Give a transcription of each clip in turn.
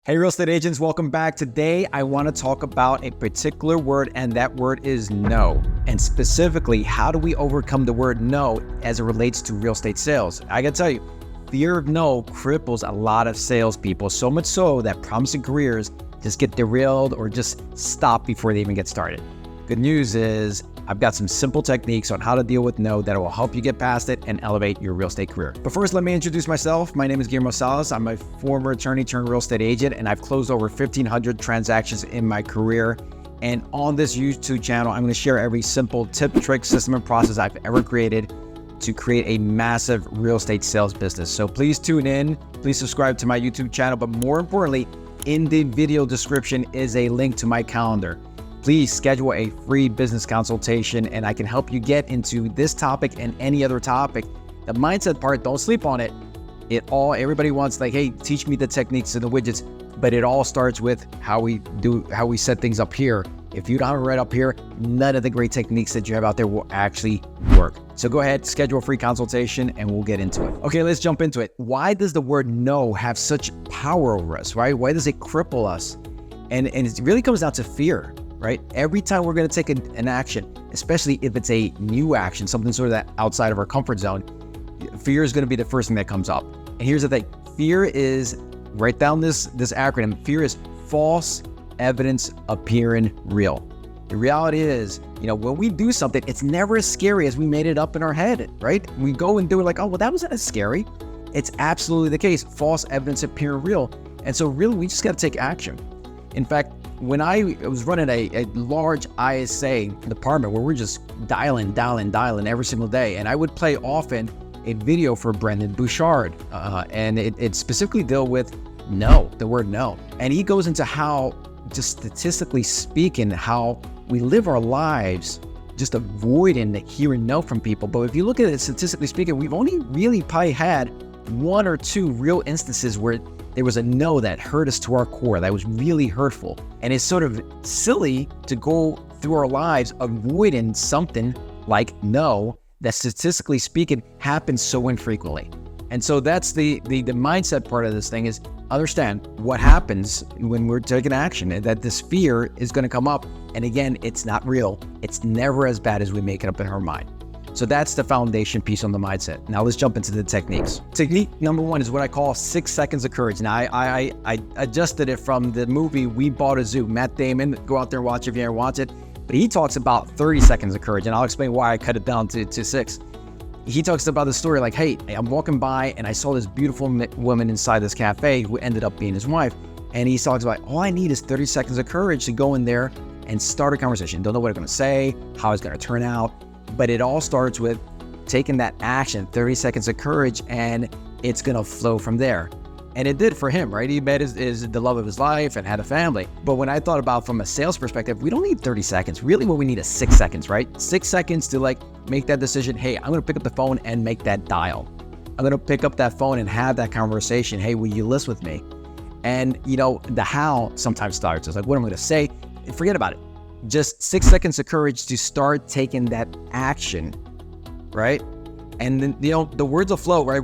Hey, real estate agents, welcome back. Today, I want to talk about a particular word, and that word is no. And specifically, how do we overcome the word no as it relates to real estate sales? I gotta tell you, fear of no cripples a lot of salespeople, so much so that promising careers just get derailed or just stop before they even get started. Good news is, I've got some simple techniques on how to deal with no that will help you get past it and elevate your real estate career. But first, let me introduce myself. My name is Guillermo Salas. I'm a former attorney turned real estate agent, and I've closed over 1,500 transactions in my career. And on this YouTube channel, I'm going to share every simple tip, trick, system, and process I've ever created to create a massive real estate sales business. So please tune in. Please subscribe to my YouTube channel. But more importantly, in the video description is a link to my calendar. Please schedule a free business consultation, and I can help you get into this topic and any other topic. The mindset part, don't sleep on it. Everybody wants like, hey, teach me the techniques and the widgets, but it all starts with how we set things up here. If you don't have it right up here, none of the great techniques that you have out there will actually work. So go ahead, schedule a free consultation, and we'll get into it. Okay, let's jump into it. Why does the word no have such power over us, right? Why does it cripple us? And it really comes down to fear. Right? Every time we're going to take an action, especially if it's a new action, something sort of that outside of our comfort zone, fear is going to be the first thing that comes up. And here's the thing. Fear is, write down this acronym, fear is false evidence appearing real. The reality is, when we do something, it's never as scary as we made it up in our head, right? We go and do it like, oh, well, that wasn't as scary. It's absolutely the case. False evidence appearing real. And so really, we just got to take action. In fact, when I was running a large ISA department where we're just dialing every single day, and I would play often a video for Brendan Bouchard, and it specifically dealt with no, the word no. And he goes into how, just statistically speaking, how we live our lives just avoiding hearing no from people. But if you look at it statistically speaking, we've only really probably had one or two real instances where there was a no that hurt us to our core, that was really hurtful. And it's sort of silly to go through our lives avoiding something like no that statistically speaking happens so infrequently. And so that's the mindset part of this thing, is understand what happens when we're taking action, and that this fear is going to come up. And again, it's not real. It's never as bad as we make it up in our mind. So that's the foundation piece on the mindset. Now let's jump into the techniques. Technique number one is what I call 6 seconds of courage. Now I adjusted it from the movie We Bought a Zoo. Matt Damon, go out there and watch it if you ever watch it. But he talks about 30 seconds of courage, and I'll explain why I cut it down to 6. He talks about the story like, hey, I'm walking by and I saw this beautiful woman inside this cafe who ended up being his wife. And he talks about, all I need is 30 seconds of courage to go in there and start a conversation. Don't know what I'm going to say, how it's going to turn out. But it all starts with taking that action, 30 seconds of courage, and it's going to flow from there. And it did for him, right? He met the love of his life and had a family. But when I thought about from a sales perspective, we don't need 30 seconds. Really what we need is 6 seconds, right? 6 seconds to make that decision. Hey, I'm going to pick up the phone and make that dial. I'm going to pick up that phone and have that conversation. Hey, will you list with me? And the how sometimes starts. It's like, what am I going to say? Forget about it. Just 6 seconds of courage to start taking that action, right? And then, the words will flow, right?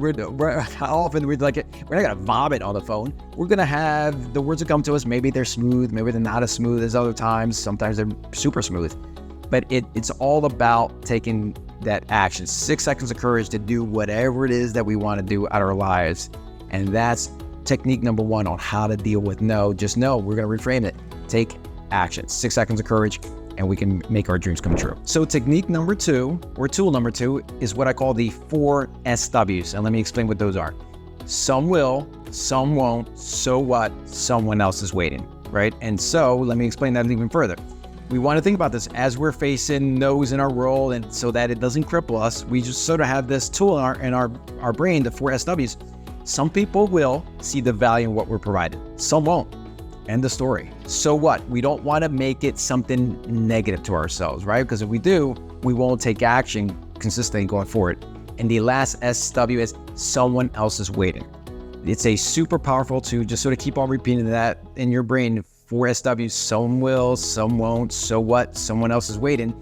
How often we're like, we're not going to vomit on the phone. We're going to have the words that come to us. Maybe they're smooth. Maybe they're not as smooth as other times. Sometimes they're super smooth. But it's all about taking that action. 6 seconds of courage to do whatever it is that we want to do out of our lives. And that's technique number one on how to deal with no. Just know, we're going to reframe it. Take action. 6 seconds of courage, and we can make our dreams come true. So technique number 2, or tool number 2, is what I call the 4 SWs. And let me explain what those are. Some will, some won't, so what, someone else is waiting, right? And so let me explain that even further. We want to think about this as we're facing no's in our world, and so that it doesn't cripple us. We just sort of have this tool in our brain, the 4 SWs. Some people will see the value in what we're providing. Some won't. End the story. So what? We don't want to make it something negative to ourselves, right? Because if we do, we won't take action consistently going forward. And the last SW is someone else is waiting. It's a super powerful tool. Just sort of keep on repeating that in your brain. 4 SWs, some will, some won't, so what? Someone else is waiting.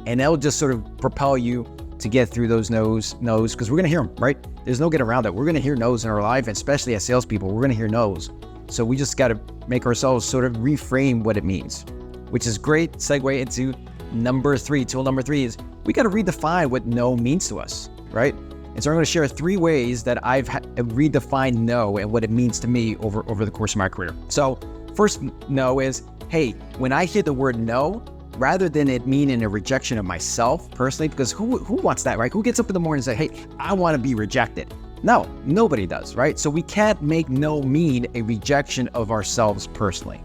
And that'll just sort of propel you to get through those no's, because we're going to hear them, right? There's no getting around it. We're going to hear no's in our life, and especially as salespeople, we're going to hear no's. So we just got to make ourselves sort of reframe what it means, which is great segue into number 3. Tool number 3 is we got to redefine what no means to us, right? And so I'm going to share 3 ways that I've redefined no and what it means to me over the course of my career. So first no is, hey, when I hear the word no, rather than it meaning a rejection of myself personally, because who wants that, right? Who gets up in the morning and say, hey, I want to be rejected? No, nobody does, right? So we can't make no mean a rejection of ourselves personally.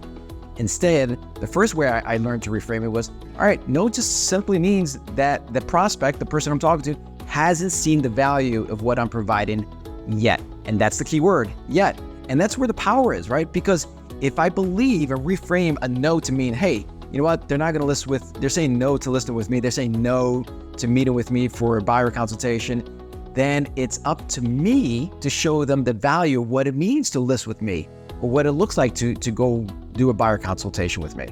Instead, the first way I learned to reframe it was, all right, no just simply means that the prospect, the person I'm talking to, hasn't seen the value of what I'm providing yet. And that's the key word, yet. And that's where the power is, right? Because if I believe and reframe a no to mean, hey, you know what? They're not going to list with, they're saying no to listing with me. They're saying no to meeting with me for a buyer consultation. Then it's up to me to show them the value of what it means to list with me or what it looks like to go do a buyer consultation with me.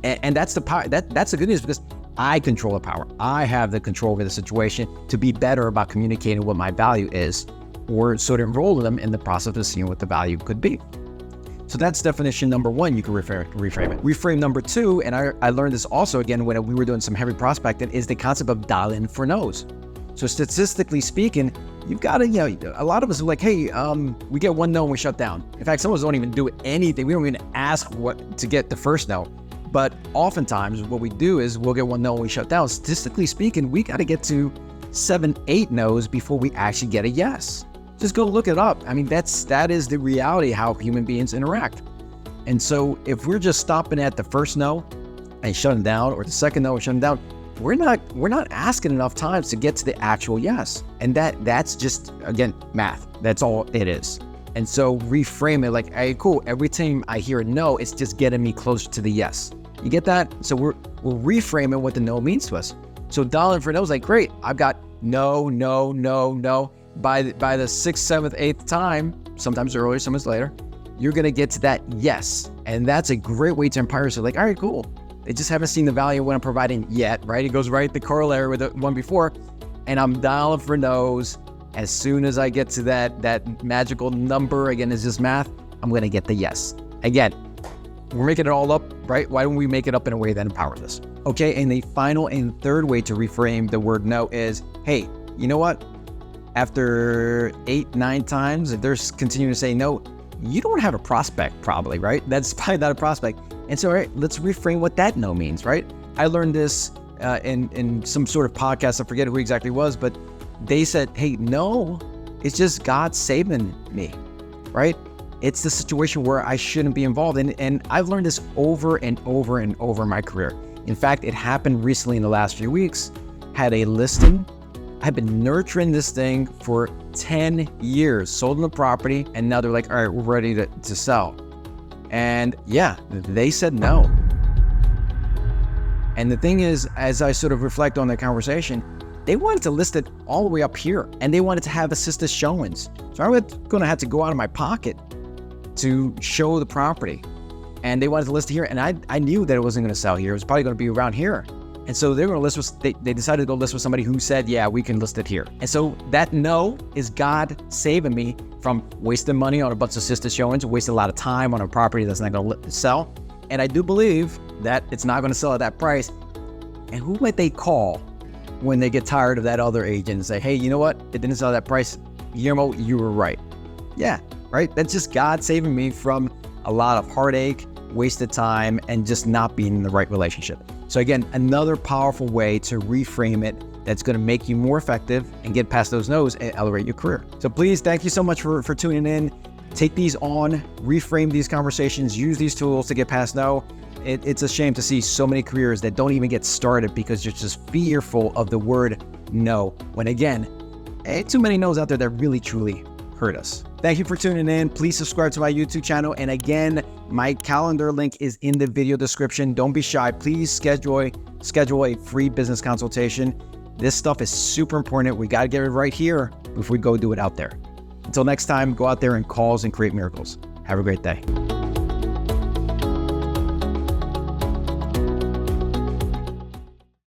And that's the power. That's the good news because I control the power. I have the control over the situation to be better about communicating what my value is or sort of enroll them in the process of seeing what the value could be. So that's definition number 1. You can reframe it. Reframe number 2, and I learned this also again when we were doing some heavy prospecting, is the concept of dial-in for no's. So statistically speaking, you've got to, a lot of us are like, hey, we get 1 no and we shut down. In fact, some of us don't even do anything. We don't even ask what to get the first no. But oftentimes what we do is we'll get 1 no and we shut down. Statistically speaking, we got to get to 7, 8 no's before we actually get a yes. Just go look it up. I mean, that is the reality how human beings interact. And so if we're just stopping at the first no and shutting down, or the second no and shutting down, we're not asking enough times to get to the actual yes. And that's just, again, math. That's all it is. And so reframe it like, hey, cool. Every time I hear a no, it's just getting me closer to the yes. You get that? So we're reframing what the no means to us. So dialing for no is like, great. I've got no, no, no, no. By the 6th, 7th, 8th time, sometimes earlier, sometimes later, you're going to get to that yes. And that's a great way to empower yourself. Like, all right, cool. They just haven't seen the value of what I'm providing yet, right? It goes right the corollary with the one before. And I'm dialing for no's. As soon as I get to that magical number, again, it's just math, I'm going to get the yes. Again, we're making it all up, right? Why don't we make it up in a way that empowers us? Okay, and the final and third way to reframe the word no is, hey, you know what? After 8, 9 times, if they're continuing to say no, you don't have a prospect probably, right? That's probably not a prospect. And so, all right, let's reframe what that no means, right? I learned this in some sort of podcast. I forget who exactly it was, but they said, hey, no, it's just God saving me, right? It's the situation where I shouldn't be involved in. And I've learned this over and over and over in my career. In fact, it happened recently in the last few weeks. Had a listing. I've been nurturing this thing for 10 years, sold on the property, and now they're like, all right, we're ready to sell. And yeah, they said no. And the thing is, as I sort of reflect on the conversation, they wanted to list it all the way up here, and they wanted to have assisted showings. So I was going to have to go out of my pocket to show the property. And they wanted to list it here, and I knew that it wasn't going to sell here. It was probably going to be around here. And so they were going to list with, they decided to go list with somebody who said, yeah, we can list it here. And so that no is God saving me from wasting money on a bunch of assisted showings, wasting a lot of time on a property that's not going to sell. And I do believe that it's not going to sell at that price. And who might they call when they get tired of that other agent and say, hey, you know what? It didn't sell at that price. Guillermo, you were right. Yeah, right? That's just God saving me from a lot of heartache, wasted time, and just not being in the right relationship. So again, another powerful way to reframe it that's going to make you more effective and get past those no's and elevate your career. So please, thank you so much for tuning in. Take these on, reframe these conversations, use these tools to get past no. It's a shame to see so many careers that don't even get started because you're just fearful of the word no. When again, too many no's out there that really truly hurt us. Thank you for tuning in. Please subscribe to my YouTube channel. And again, my calendar link is in the video description. Don't be shy. Please schedule a free business consultation. This stuff is super important. We got to get it right here before we go do it out there. Until next time, go out there and cause and create miracles. Have a great day.